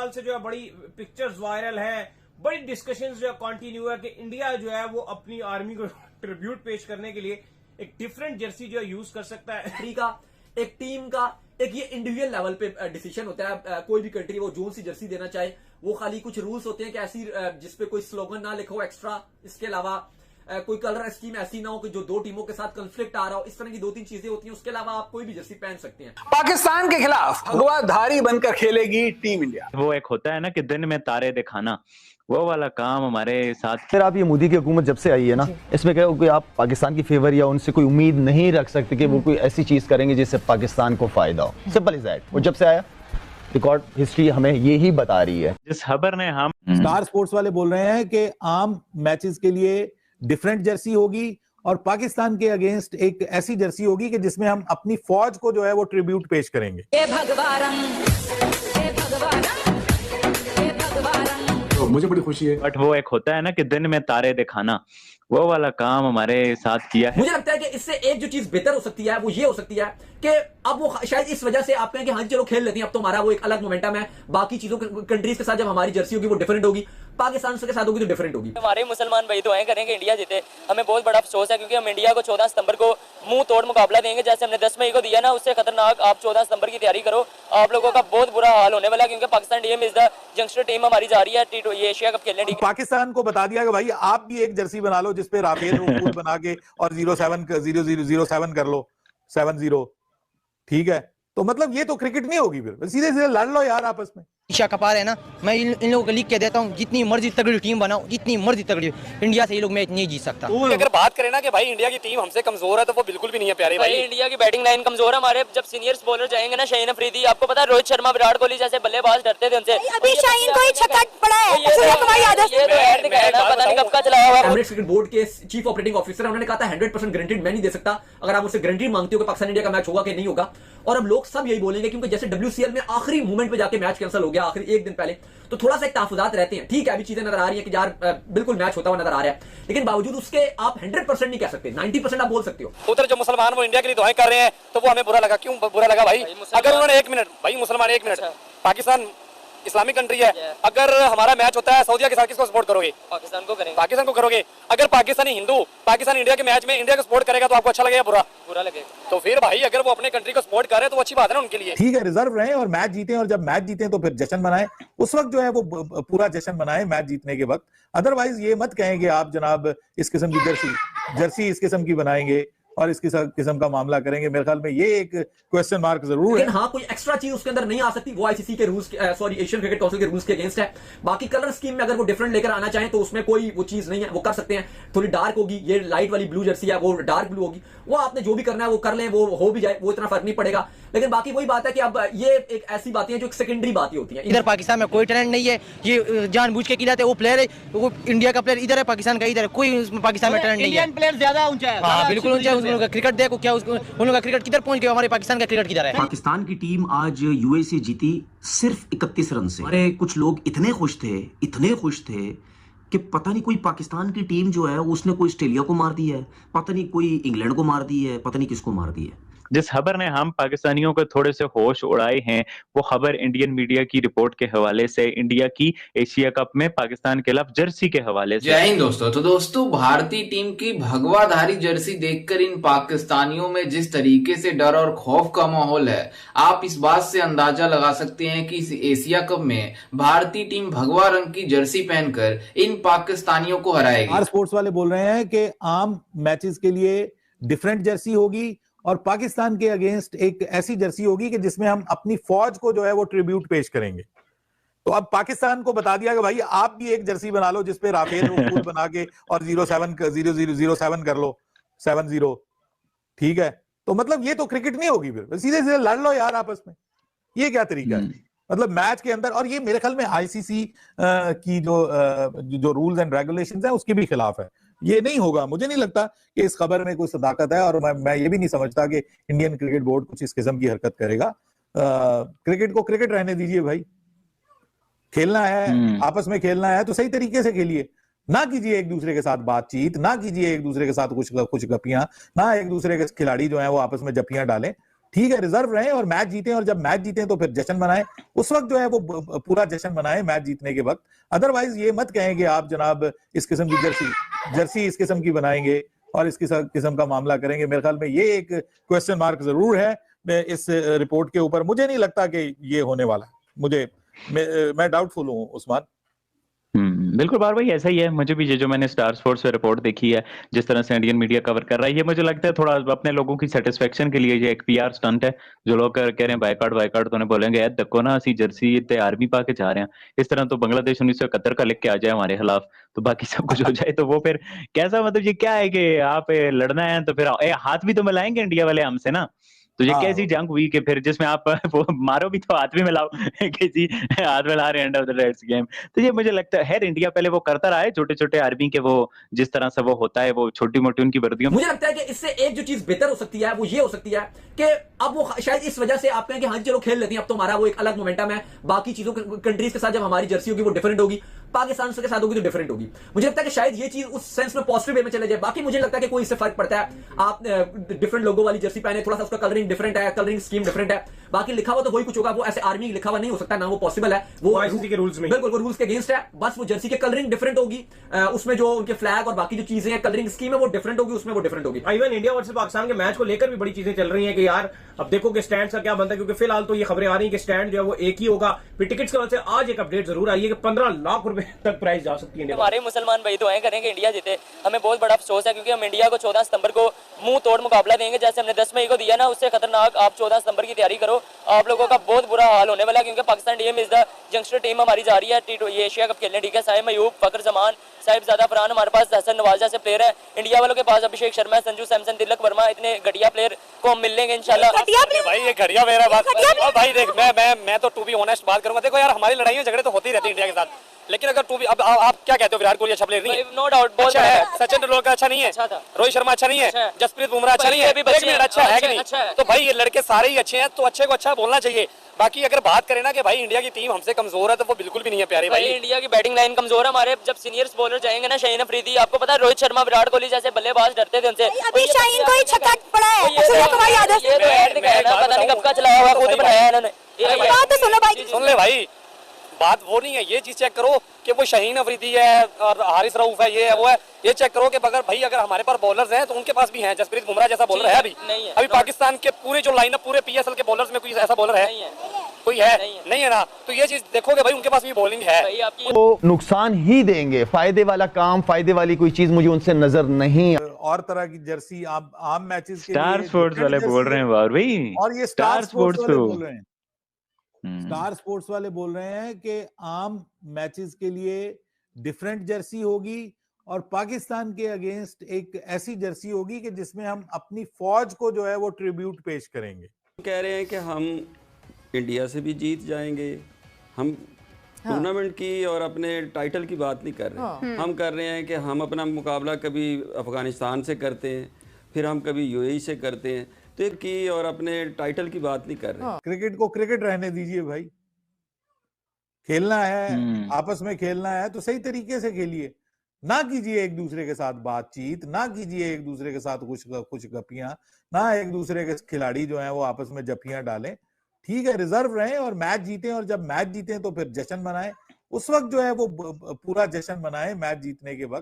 कल से जो है बड़ी पिक्चर्स वायरल है, बड़ी डिस्कशंस जो है कंटिन्यू है कि इंडिया जो है वो अपनी आर्मी को ट्रिब्यूट पेश करने के लिए एक डिफरेंट जर्सी जो है यूज कर सकता है। कंट्री का, एक टीम का, एक ये इंडिविजुअल लेवल पे डिसीजन होता है। कोई भी कंट्री वो जोन सी जर्सी देना चाहे, वो खाली कुछ रूल्स होते हैं कि ऐसी जिसपे कोई स्लोगन ना लिखो एक्स्ट्रा, इसके अलावा कोई कलर स्कीम ऐसी ना हो कि जो दो टीमों के साथ कंफ्लिक्ट आ रहा हो, इस तरह की 2-3 चीजें होती हैं। उसके अलावा आप कोई भी जर्सी पहन सकते हैं। पाकिस्तान के खिलाफ भगवाधारी बनकर खेलेगी टीम इंडिया। वो एक होता है ना कि दिन में तारे दिखाना, वो वाला काम हमारे साथ। फिर आप ये मोदी की हुकूमत जब से आई है ना, इसमें क्या कोई आप पाकिस्तान की फेवर या उनसे कोई उम्मीद नहीं रख सकते कि वो कोई ऐसी चीज करेंगे जिससे पाकिस्तान को फायदा हो। Simple is that. वो जब से आया रिकॉर्ड हिस्ट्री हमें ये ही बता रही है। जिस खबर ने हम स्टार स्पोर्ट्स वाले बोल रहे हैं कि आम मैचेस के लिए डिफरेंट जर्सी होगी और पाकिस्तान के अगेंस्ट एक ऐसी जर्सी होगी कि जिसमें हम अपनी फौज को जो है वो ट्रिब्यूट पेश करेंगे। तो मुझे बड़ी खुशी है। बट वो एक होता है ना कि दिन में तारे दिखाना, वो वाला काम हमारे साथ किया है। मुझे लगता है कि इससे एक जो चीज बेहतर हो सकती है वो ये हो सकती है कि अब वो शायद इस वजह से आप कहें कि हाँ चलो खेल लेते हैं, अब तो हमारा वो एक अलग मोमेंटम है। बाकी चीजों कंट्रीज के साथ जब हमारी जर्सी होगी वो डिफरेंट होगी, पाकिस्तान के साथ होगी तो डिफरेंट होगी। हमारे मुसलमान भाई दुआएं करेंगे इंडिया जीते। हमें बहुत बड़ा अफसोस है क्योंकि हम इंडिया को 14 सितंबर को मुंह तोड़ मुकाबला देंगे। जैसे हमने 10 मई को दिया ना, उससे खतरनाक आप 14 सितंबर की तैयारी करो। आप लोगों का बहुत बुरा हाल होने वाला है क्योंकि Pakistan team is the youngster team हमारी जा रही है ये एशिया कप खेलने। पाकिस्तान को बता दिया कि भाई आप भी एक जर्सी बना लो जिसपे राफेल बना के और 07 कर लो 70। ठीक है, तो मतलब ये तो क्रिकेट नहीं होगी, फिर सीधे सीधे लड़ लो यार आपस में। एशिया कप आ रहे हैं ना, मैं इन लोगों को लिख के देता हूँ जितनी मर्जी तगड़ी टीम बनाओ, जितनी मर्जी तगड़ी, इंडिया से ये लोग मैच नहीं जीत सकता। अगर बात करें ना कि भाई इंडिया की टीम हमसे कमजोर है तो वो बिल्कुल भी नहीं है प्यारे भाई। इंडिया की बैटिंग लाइन कमजोर है। हमारे जब सीनियर्स बॉलर जाएंगे ना, शाहीन अफरीदी, आपको पता है रोहित शर्मा, विराट कोहली जैसे बल्लेबाज डरते थे उनसे। अभी शाहीन को ही छक्का पड़ा है, पता नहीं कब का चला हुआ। एमिरेट्स क्रिकेट बोर्ड के चीफ ऑपरेटिंग ऑफिसर उन्होंने कहा था 100% गारंटीड मैं नहीं दे सकता। अगर आप मुझसे गारंटी मांगते हो कि पाकिस्तान इंडिया का मैच होगा कि नहीं होगा, और अब लोग सब यही बोलेंगे क्योंकि जैसे WCL में आखिरी मोमेंट पे जाके मैच कैंसिल हो गया, आखिरी एक दिन पहले, तो थोड़ा सा एक तहफुजात रहते हैं। ठीक है, अभी चीजें नजर आ रही है कि यार बिल्कुल मैच होता हुआ नजर आ रहा है, लेकिन बावजूद उसके आप 100% नहीं कह सकते, 90% आप बोल सकते हो। उधर जो मुसलमान वो इंडिया के लिए दुआएं कर रहे हैं तो वो हमें बुरा लगा। क्यों बुरा लगा भाई? अगर उन्होंने 1 मिनट, भाई मुसलमान 1 मिनट, पाकिस्तान इस्लामिक कंट्री है, अगर हमारा मैच होता है सऊदीया के साथ किसको सपोर्ट करोगे? पाकिस्तान को करेंगे। पाकिस्तान को करोगे। अगर पाकिस्तानी हिंदू पाकिस्तान इंडिया के मैच में इंडिया को सपोर्ट करेगा तो आपको अच्छा लगेगा बुरा? बुरा लगेगा। तो फिर भाई अगर वो अपने कंट्री को सपोर्ट कर रहे हैं तो अच्छी बात है ना उनके लिए। ठीक है, रिजर्व रहे और मैच जीते, और जब मैच जीते तो फिर जश्न मनाएं। उस वक्त जो है वो पूरा जश्न मनाएं मैच जीतने के वक्त। अदरवाइज ये मत कहें कि आप जनाब इस किस्म की जर्सी इस किस्म की बनाएंगे और इस किस्म का मामला करेंगे। मेरे ख्याल में ये एक क्वेश्चन मार्क जरूर है। लेकिन हाँ, कोई एक्स्ट्रा चीज उसके अंदर नहीं आ सकती, वो ICC के rules, sorry Asian cricket council के रूल्स के अगेंस्ट है। बाकी कलर स्कीम में अगर वो डिफरेंट लेकर आना चाहें तो उसमें कोई वो चीज नहीं है, वो कर सकते हैं। थोड़ी डार्क होगी, ये लाइट वाली ब्लू जर्सी है वो डार्क ब्लू होगी, वो आपने जो भी करना है वो कर लें, वो हो भी जाए, वो इतना फर्क नहीं पड़ेगा। लेकिन बाकी वही बात है कि अब ये एक ऐसी बातें हैं जो सेकेंडरी बातें होती हैं। इधर पाकिस्तान में कोई टैलेंट नहीं है, ये जानबूझ के खिलाते वो प्लेयर है, वो इंडिया का प्लेयर इधर है, पाकिस्तान का इधर है, कोई पाकिस्तान में टैलेंट नहीं है। इंडियन प्लेयर ज्यादा ऊंचा है। हाँ बिल्कुल ऊंचा है। उनका क्रिकेट देखो क्या, उन लोगों का क्रिकेट किधर पहुंच गया, हमारे पाकिस्तान का क्रिकेट किधर है? पाकिस्तान की टीम आज यूएई से जीती सिर्फ 31 रन से। अरे कुछ लोग इतने खुश थे कि पता नहीं कोई पाकिस्तान की टीम जो है उसने कोई ऑस्ट्रेलिया को मार दी है, पता नहीं कोई इंग्लैंड को मार दी है, पता नहीं किसको मार दी है। जिस खबर ने हम पाकिस्तानियों को थोड़े से होश उड़ाए हैं, वो खबर इंडियन मीडिया की रिपोर्ट के हवाले से, इंडिया की एशिया कप में पाकिस्तान के खिलाफ जर्सी के हवाले से। जय हिंद दोस्तों। तो दोस्तों, भारतीय टीम की भगवाधारी जर्सी देखकर इन पाकिस्तानियों में जिस तरीके से डर और खौफ का माहौल है, आप इस बात से अंदाजा लगा सकते हैं कि इस एशिया कप में भारतीय टीम भगवा रंग की जर्सी पहनकर इन पाकिस्तानियों को हराएगी। स्टार स्पोर्ट्स वाले बोल रहे हैं कि आम मैचेस के लिए डिफरेंट जर्सी होगी और पाकिस्तान के अगेंस्ट एक ऐसी जर्सी होगी कि जिसमें हम अपनी फौज को जो है वो ट्रिब्यूट पेश करेंगे। तो अब पाकिस्तान को बता दिया कि भाई आप भी एक जर्सी बना लो जिसपे राफेल बना के और 07 कर लो 70। ठीक है, तो मतलब ये तो क्रिकेट नहीं होगी, फिर सीधे सीधे लड़ लो यार आपस में। ये क्या तरीका है? मतलब मैच के अंदर, और ये मेरे ख्याल में ICC की जो रूल्स एंड रेगुलेशंस है उसके भी खिलाफ है। ये नहीं होगा, मुझे नहीं लगता कि इस खबर में कोई सदाकत है, और मैं ये भी नहीं समझता कि इंडियन क्रिकेट बोर्ड कुछ इस किस्म की हरकत करेगा। क्रिकेट को क्रिकेट रहने दीजिए भाई, खेलना है आपस में, खेलना है तो सही तरीके से खेलिए, ना कीजिए एक दूसरे के साथ बातचीत, ना कीजिए एक दूसरे के साथ कुछ गपियां, ना एक दूसरे के खिलाड़ी जो है वो आपस में जपियां डालें। ठीक है, रिजर्व रहें और मैच जीतें, और जब मैच जीतें तो फिर जश्न मनाएं। उस वक्त जो है वो पूरा जश्न मनाएं मैच जीतने के वक्त। अदरवाइज ये मत कहें कि आप जनाब इस किस्म की जर्सी इस किस्म की बनाएंगे और इस किस्म का मामला करेंगे। मेरे ख्याल में ये एक क्वेश्चन मार्क जरूर है इस रिपोर्ट के ऊपर। मुझे नहीं लगता कि ये होने वाला है, मैं डाउटफुल हूँ उस्मान। बिल्कुल बार भाई ऐसा ही है। मुझे भी ये जो मैंने स्टार स्पोर्ट्स पे रिपोर्ट देखी है, जिस तरह से इंडियन मीडिया कवर कर रहा है, ये मुझे लगता है थोड़ा अपने लोगों की सेटिस्फेक्शन के लिए ये एक पीआर स्टंट है। जो लोग कह रहे हैं बायकॉट तो उन्हें बोलेंगे यार देखो ना असी जर्सी इतने आर्मी पा के जा रहे हैं, इस तरह तो बांग्लादेश 1971 का लिख के आ जाए हमारे खिलाफ तो बाकी सब कुछ हो जाए, तो वो फिर कैसा, मतलब ये क्या है कि आप लड़ना है तो फिर हाथ भी तो मिलाएंगे इंडिया वाले हमसे ना। तो ये कैसी जंग हुई कि फिर जिसमें आप वो मारो भी तो हाथ भी मिलाओ किसी हाथ मिला रहे end of the Reds game. तो ये मुझे लगता है इंडिया पहले वो करता रहा है, छोटे छोटे आर्मी के वो जिस तरह से वो होता है वो छोटी मोटी उनकी वर्दियों। मुझे लगता है कि इससे एक जो चीज बेहतर हो सकती है वो ये हो सकती है कि अब वो शायद इस वजह से आप कहें कि हाँ चलो खेल लेते हैं, अब तो हमारा वो एक अलग मोमेंटम है, बाकी चीजों कंट्रीज के साथ जब हमारी जर्सी होगी वो डिफरेंट होगी, पाकिस्तान के साथ होगी तो डिफरेंट होगी। मुझे लगता है कि शायद ये चीज उस सेंस में पॉजिटिव वे में चले जाए। बाकी मुझे लगता है कि कोई इससे फर्क पड़ता है, आप डिफरेंट लोगों वाली जर्सी पहने, थोड़ा सा उसका कलरिंग डिफरेंट है, कलरिंग स्कीम डिफरेंट है, बाकी लिखा हुआ तो वही कुछ होगा। वो ऐसे आर्मी लिखा हुआ नहीं हो सकता, ना वो पॉसिबल है, वो आईसीसी के रूल्स में बिल्कुल वो रूल्स के अगेंस्ट है। बस वो जर्सी के कलरिंग डिफरेंट होगी, उसमें जो उनके फ्लैग और बाकी जो चीजें हैं कलरिंग स्कीम है वो डिफरेंट होगी, उसमें वो डिफरेंट होगी। इवन इंडिया वर्सेस पाकिस्तान के मैच को लेकर भी बड़ी चीजें चल रही हैं कि यार अब देखो कि स्टैंड का क्या बनता है, क्योंकि फिलहाल तो ये खबरें आ रही हैं कि स्टैंड जो है वो एक ही होगा। फिर टिकट्स की वजह से आज एक अपडेट जरूर आई है कि 15 लाख रुपए तक प्राइस जा सकती है। हमारे मुसलमान भाई दुआएं करेंगे इंडिया जीते। हमें बहुत बड़ा अफसोस है क्योंकि हम इंडिया को 14 सितंबर को मुंह तोड़ मुकाबला देंगे, जैसे हमने 10 मई को दिया ना, उससे खतरनाक आप 14 सितंबर की तैयारी करो। आप लोगों का बहुत बुरा हाल होने वाला है क्योंकि Pakistan team is the youngster team हमारी जा रही है ये एशिया कप खेलने। ठीक है, साहिब मयूब, फकर जमान, साहिबजादा फरहान, हमारे पास हसन नवाज जैसे प्लेयर है। इंडिया वालों के पास अभिषेक शर्मा, संजू सैमसन, तिलक वर्मा, इतने घटिया प्लेयर को हम मिल लेंगे इंशाल्लाह। भाई ये घटिया मेरा बात भाई देख, मैं तो टू बी ऑनेस्ट बात करूंगा। देखो यार हमारी लड़ाइयां झगड़े तो होती ही रहती है इंडिया के साथ, लेकिन अगर टू बी अब आप क्या कहते हो, विराट कोहली अच्छा प्लेयर नहीं है? नो डाउट बहुत अच्छा है, सचिन तेंदुलकर अच्छा नहीं है, रोहित शर्मा अच्छा नहीं है, जसप्रीत बुमराह अच्छा नहीं है, एक मिनट अच्छा है कि नहीं? तो भाई ये लड़के सारे ही अच्छे हैं, तो अच्छे को अच्छा बोलना चाहिए। बाकी अगर बात करें ना कि भाई इंडिया की टीम हमसे कमजोर है तो वो बिल्कुल भी नहीं है प्यारे भाई। इंडिया की बैटिंग लाइन कमजोर है। हमारे जब सीनियर्स बॉलर जाएंगे ना, शाहीन अफरीदी, आपको पता है रोहित शर्मा, विराट कोहली जैसे बल्लेबाज डरते थे उनसे। अभी शाहीन को ही छक्का पड़ा है, ये तो ऐड दिखाया ना, पता नहीं कब का चलाया हुआ, खुद बनाया इन्होंने। बात तो सुनो भाई, सुन ले भाई, बात वो नहीं है। ये चीज चेक करो कि वो शाहीन अफरीदी है और हारिस रऊफ है, ये है वो है, ये चेक करो कि अगर हमारे पास बॉलर्स हैं तो उनके पास भी हैं। जसप्रीत बुमराह जैसा बॉलर है अभी पाकिस्तान के पूरे जो लाइनअप पूरे पीएसएल के बॉलर्स में कोई ऐसा बॉलर है? कोई है? नहीं है ना। तो ये चीज देखोगे भाई उनके पास भी बॉलिंग है, वो नुकसान ही देंगे। फायदे वाला काम, फायदे वाली कोई चीज मुझे उनसे नजर नहीं। और तरह की जर्सी आम मैचेस के स्टार स्पोर्ट्स वाले बोल रहे हैं बार भाई, और ये स्टार स्पोर्ट्स वाले तो बोल रहे हैं, स्टार स्पोर्ट्स वाले बोल रहे हैं कि आम मैचेस के लिए डिफरेंट जर्सी होगी और पाकिस्तान के अगेंस्ट एक ऐसी जर्सी होगी कि जिसमें हम अपनी फौज को जो है वो ट्रिब्यूट पेश करेंगे। कह रहे हैं कि हम इंडिया से भी जीत जाएंगे। हम टूर्नामेंट की और अपने टाइटल की बात नहीं कर रहे। हम कर रहे हैं कि हम अपना मुकाबला कभी अफगानिस्तान से करते हैं, फिर हम कभी यूएई से करते हैं, तो की और अपने टाइटल की बात नहीं कर रहे। क्रिकेट को क्रिकेट रहने दीजिए भाई, खेलना है आपस में खेलना है तो सही तरीके से खेलिए, ना कीजिए एक दूसरे के साथ बातचीत, ना कीजिए एक दूसरे के साथ कुछ गपियां, ना एक दूसरे के खिलाड़ी जो हैं वो आपस में जपियां डालें। ठीक है, रिजर्व रहें और मैच जीतें, और जब मैच जीतें तो फिर जश्न मनाएं। उस वक्त जो है वो पूरा जश्न मनाएं मैच जीतने के वक्त।